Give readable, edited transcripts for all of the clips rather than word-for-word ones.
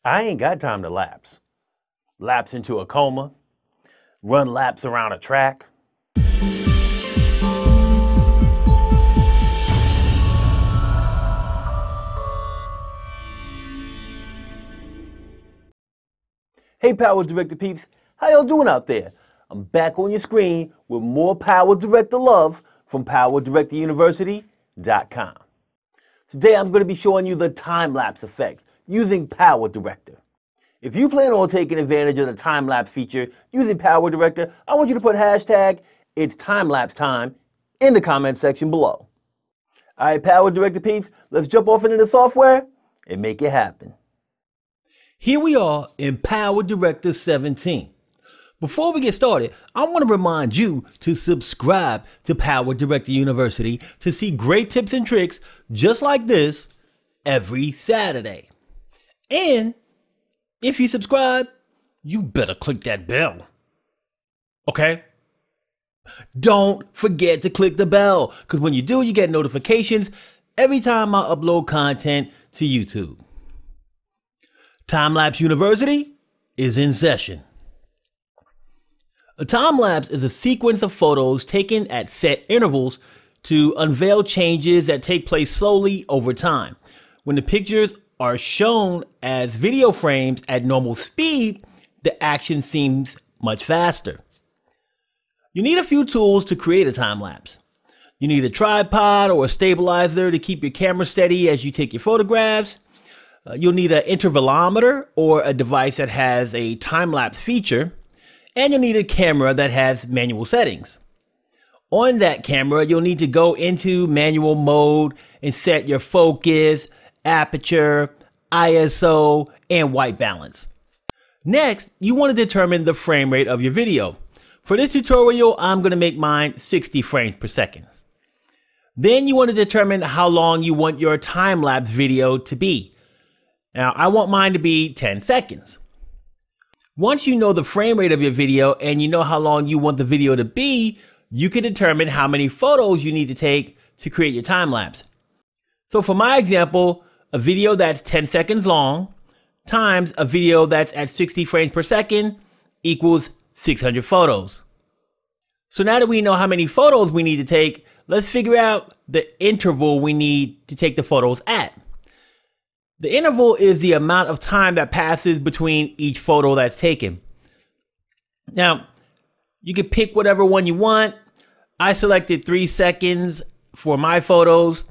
I ain't got time to lapse. Lapse into a coma, run laps around a track. Hey PowerDirector peeps, how y'all doing out there? I'm back on your screen with more PowerDirector love from PowerDirectorUniversity.com. Today I'm going to be showing you the time-lapse effect using PowerDirector. If you plan on taking advantage of the time-lapse feature using PowerDirector, I want you to put hashtag it's time-lapse time in the comment section below. Alright PowerDirector peeps, let's jump off into the software and make it happen. Here we are in PowerDirector 17. Before we get started, I want to remind you to subscribe to PowerDirector University to see great tips and tricks just like this every Saturday. And if you subscribe, you better click that bell. Okay? Don't forget to click the bell, because when you do, you get notifications every time I upload content to YouTube. Time-Lapse University is in session. A time-lapse is a sequence of photos taken at set intervals to unveil changes that take place slowly over time. When the pictures are shown as video frames at normal speed, the action seems much faster. You need a few tools to create a time-lapse. You need a tripod or a stabilizer to keep your camera steady as you take your photographs. You'll need an intervalometer or a device that has a time-lapse feature, and you'll need a camera that has manual settings. On that camera, you'll need to go into manual mode and set your focus, aperture, ISO, and white balance. Next, you want to determine the frame rate of your video. For this tutorial, I'm going to make mine 60 frames per second. Then you want to determine how long you want your time-lapse video to be. Now, I want mine to be 10 seconds. Once you know the frame rate of your video and you know how long you want the video to be, you can determine how many photos you need to take to create your time lapse. So for my example, a video that's 10 seconds long times a video that's at 60 frames per second equals 600 photos. So now that we know how many photos we need to take, let's figure out the interval we need to take the photos at. The interval is the amount of time that passes between each photo that's taken. Now, you can pick whatever one you want. I selected 3 seconds for my photos.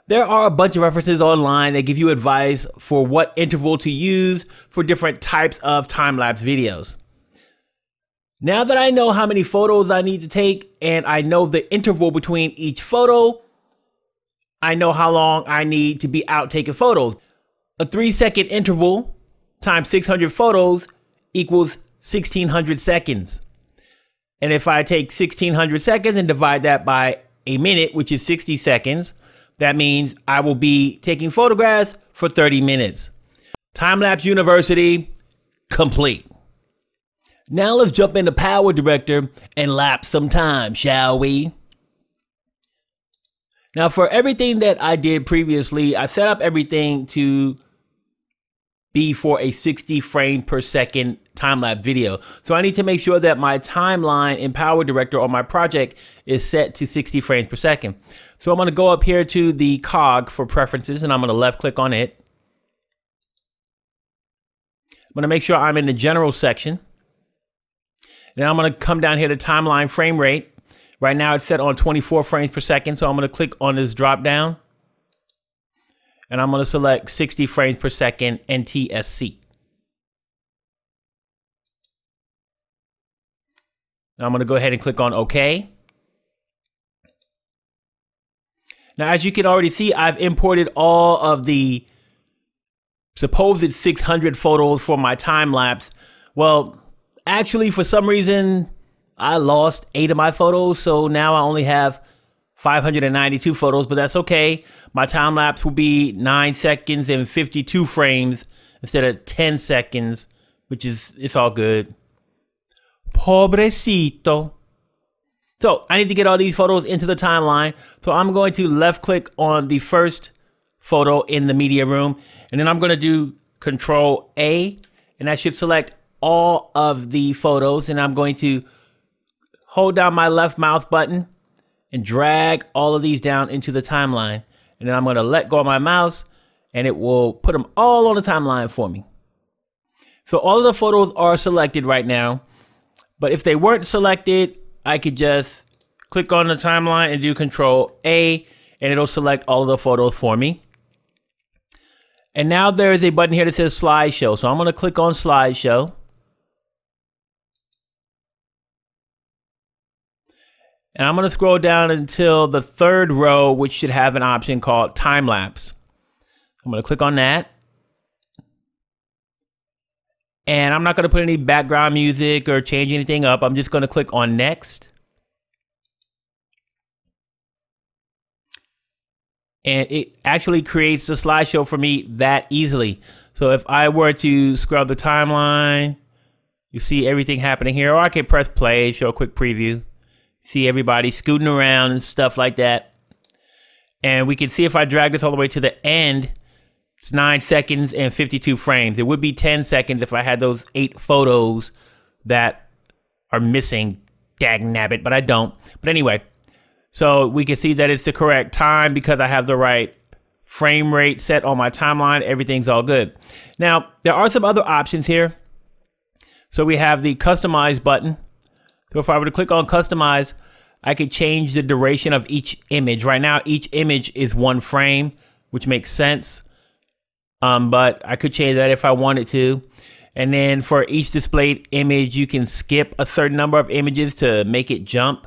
There are a bunch of references online that give you advice for what interval to use for different types of time-lapse videos. Now that I know how many photos I need to take and I know the interval between each photo, I know how long I need to be out taking photos. A 3-second interval times 600 photos equals 1600 seconds. And if I take 1600 seconds and divide that by a minute, which is 60 seconds, that means I will be taking photographs for 30 minutes. Time-Lapse University complete. Now let's jump into PowerDirector and lapse some time, shall we? Now for everything that I did previously, I set up everything to be for a 60 frame per second time-lapse video. So I need to make sure that my timeline in PowerDirector on my project is set to 60 frames per second. So I'm going to go up here to the cog for preferences and I'm going to left click on it. I'm going to make sure I'm in the general section. Then I'm going to come down here to timeline frame rate. Right now it's set on 24 frames per second. So I'm going to click on this drop down. And I'm going to select 60 frames per second NTSC. Now I'm going to go ahead and click on OK. Now, as you can already see, I've imported all of the supposed 600 photos for my time lapse. Well, actually, for some reason, I lost 8 of my photos. So now I only have 592 photos, but that's okay. My time lapse will be 9 seconds and 52 frames instead of 10 seconds, which is, it's all good. Pobrecito. So I need to get all these photos into the timeline. So I'm going to left click on the first photo in the media room, and then I'm going to do Control A, and that should select all of the photos. And I'm going to hold down my left mouse button and drag all of these down into the timeline. And then I'm going to let go of my mouse and it will put them all on the timeline for me. So all of the photos are selected right now, but if they weren't selected, I could just click on the timeline and do Control A, and it'll select all of the photos for me. And now there is a button here that says Slideshow. So I'm going to click on Slideshow. And I'm going to scroll down until the third row, which should have an option called Time-Lapse. I'm going to click on that. And I'm not going to put any background music or change anything up. I'm just going to click on Next. And it actually creates the slideshow for me that easily. So if I were to scrub the timeline, you see everything happening here. Or I can press play, show a quick preview. See everybody scooting around and stuff like that. And we can see if I drag this all the way to the end, it's 9 seconds and 52 frames. It would be 10 seconds if I had those 8 photos that are missing, dagnabbit, but I don't. But anyway, so we can see that it's the correct time because I have the right frame rate set on my timeline. Everything's all good. Now, there are some other options here. So we have the customize button. So if I were to click on customize, I could change the duration of each image. Right now, each image is 1 frame, which makes sense. But I could change that if I wanted to. And then for each displayed image, you can skip a certain number of images to make it jump.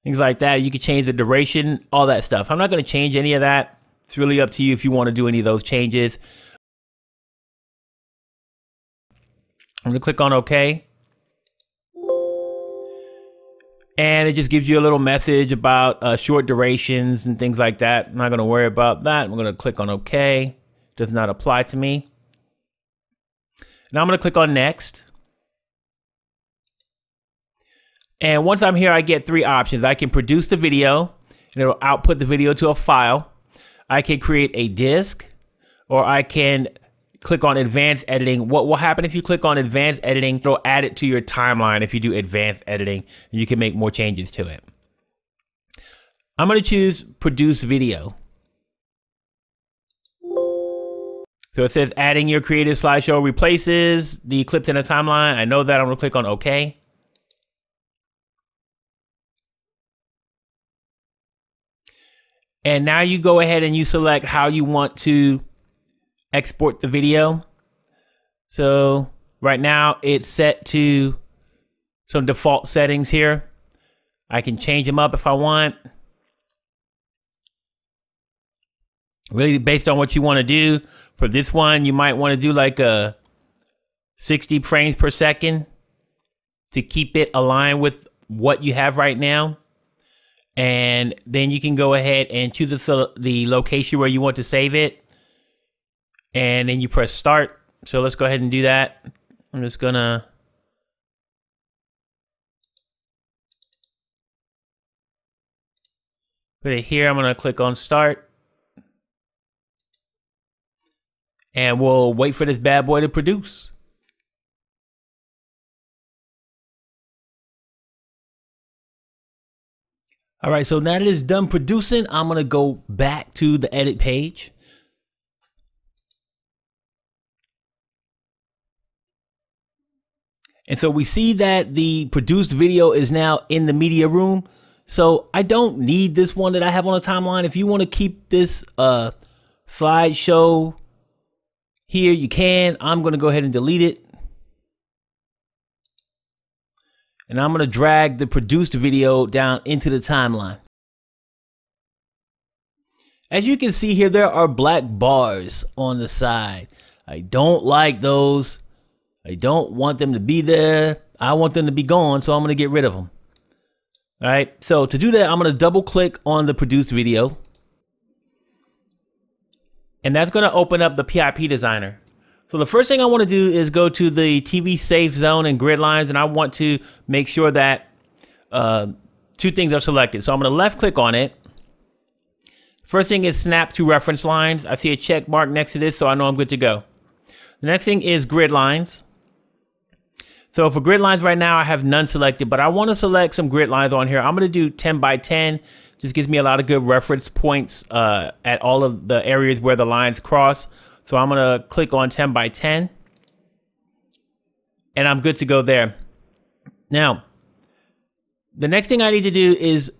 Things like that. You can change the duration, all that stuff. I'm not going to change any of that. It's really up to you if you want to do any of those changes. I'm going to click on OK. And it just gives you a little message about short durations and things like that. I'm not going to worry about that. I'm going to click on OK. Does not apply to me. Now I'm going to click on Next. And once I'm here, I get 3 options. I can produce the video, and it'll output the video to a file. I can create a disk, or I can click on Advanced Editing. What will happen if you click on Advanced Editing? It'll add it to your timeline if you do Advanced Editing, and you can make more changes to it. I'm going to choose Produce Video. So it says adding your created slideshow replaces the clips in a timeline. I know that. I'm going to click on OK. And now you go ahead and you select how you want to export the video. So right now it's set to some default settings here. I can change them up if I want. Really based on what you want to do. For this one, you might want to do like a 60 frames per second to keep it aligned with what you have right now. And then you can go ahead and choose the location where you want to save it. And then you press start. So let's go ahead and do that. I'm just gonna put it here. I'm gonna click on start. And we'll wait for this bad boy to produce. All right, so now that it's done producing, I'm gonna go back to the edit page. And so we see that the produced video is now in the media room. So I don't need this one that I have on the timeline. If you want to keep this slideshow here, you can. I'm going to go ahead and delete it. And I'm going to drag the produced video down into the timeline. As you can see here, there are black bars on the side. I don't like those. I don't want them to be there. I want them to be gone, so I'm going to get rid of them. All right, so to do that, I'm going to double click on the produced video. And that's going to open up the PIP designer. So the first thing I want to do is go to the TV safe zone and grid lines, and I want to make sure that 2 things are selected. So I'm going to left click on it. First thing is snap to reference lines. I see a check mark next to this, so I know I'm good to go. The next thing is grid lines. So for grid lines right now, I have none selected, but I want to select some grid lines on here. I'm going to do 10 by 10. Just gives me a lot of good reference points at all of the areas where the lines cross. So I'm going to click on 10 by 10. And I'm good to go there. Now, the next thing I need to do is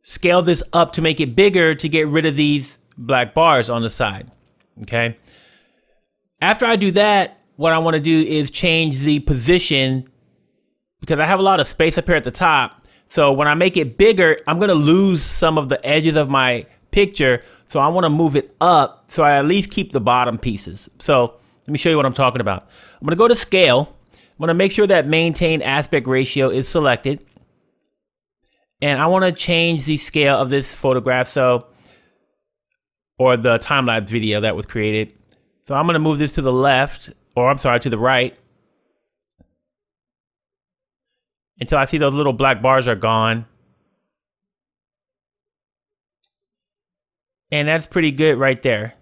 scale this up to make it bigger to get rid of these black bars on the side. Okay. After I do that, what I want to do is change the position because I have a lot of space up here at the top. So when I make it bigger, I'm going to lose some of the edges of my picture. So I want to move it up so I at least keep the bottom pieces. So let me show you what I'm talking about. I'm going to go to scale. I'm going to make sure that maintain aspect ratio is selected. And I want to change the scale of this photograph. Or the time-lapse video that was created. So I'm going to move this to the left. Or I'm sorry, to the right, until I see those little black bars are gone. And that's pretty good right there.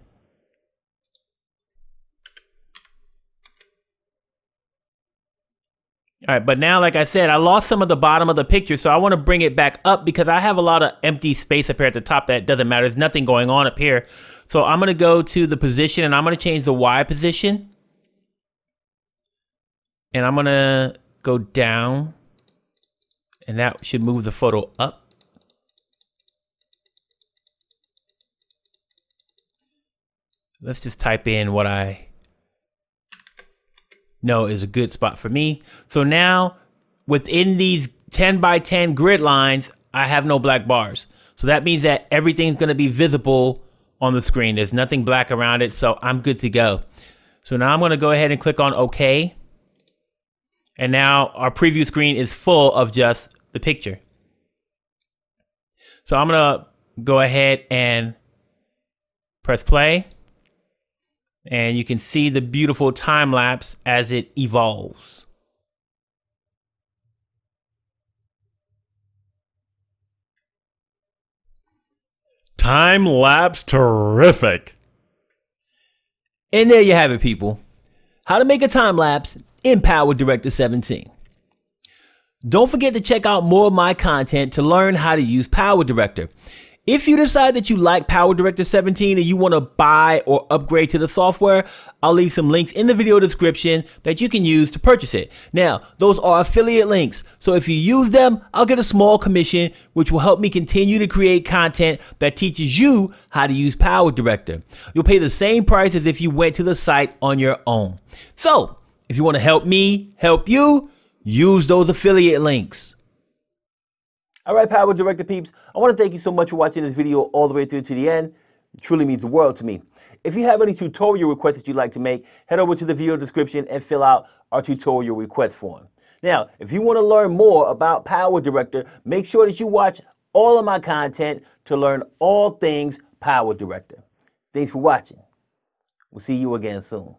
All right, but now, like I said, I lost some of the bottom of the picture, so I want to bring it back up because I have a lot of empty space up here at the top that doesn't matter. There's nothing going on up here. So I'm going to go to the position, and I'm going to change the Y position. And I'm going to go down, and that should move the photo up. Let's just type in what I know is a good spot for me. So now within these 10 by 10 grid lines, I have no black bars. So that means that everything's going to be visible on the screen. There's nothing black around it, so I'm good to go. So now I'm going to go ahead and click on OK. And now our preview screen is full of just the picture. So I'm going to go ahead and press play. And you can see the beautiful time lapse as it evolves. Time lapse terrific. And there you have it, people. How to make a time lapse in PowerDirector 17. Don't forget to check out more of my content to learn how to use PowerDirector. If you decide that you like PowerDirector 17 and you want to buy or upgrade to the software, I'll leave some links in the video description that you can use to purchase it. Now, those are affiliate links, so if you use them, I'll get a small commission, which will help me continue to create content that teaches you how to use PowerDirector. You'll pay the same price as if you went to the site on your own. So, if you want to help me help you, use those affiliate links. All right, PowerDirector peeps, I want to thank you so much for watching this video all the way through to the end. It truly means the world to me. If you have any tutorial requests that you'd like to make, head over to the video description and fill out our tutorial request form. Now, if you want to learn more about PowerDirector, make sure that you watch all of my content to learn all things PowerDirector. Thanks for watching. We'll see you again soon.